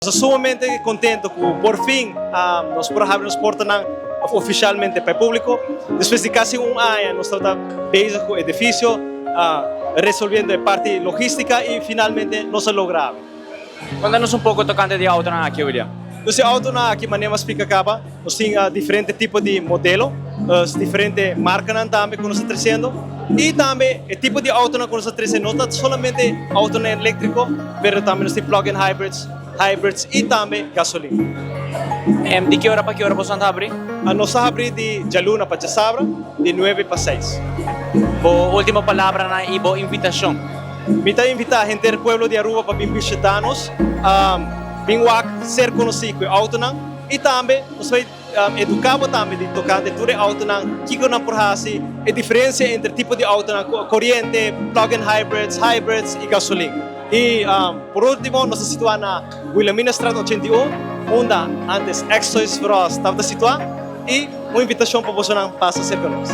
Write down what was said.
Sumamente contento que por fim nós nos portam oficialmente para o público. Depois de quase ano, nós estamos bezig com o edifício, resolvendo a parte logística e finalmente nós logramos. Contanos un poco tocante de auto na aqui, William. Então, o auto aqui maneira explica acaba, nós temos diferentes tipos de modelo, diferentes marcas também que nós estamos trazendo. E também o tipo de auto que nós estamos trazendo não é somente auto elétrico, mas também nós temos plug-in hybrids e também gasolina. De que hora para que hora você está abrindo? Nós abrimos de Jaluna para Sabra, de 9 para 6. Bo última palavra na ibo invitação. Me está invitando a gente do pueblo de Aruba para vir visitar-nos, ser conhecido com o auto e também nós vamos educar também de tocar de todo auto que não por assim a diferença entre tipo de auto corriente, plug-in hybrids e gasolina. E por último, nós situamos na Wilhelmina Straat 81, onde antes Exois Frost estava situado, e uma invitação para você passar a ser conosco.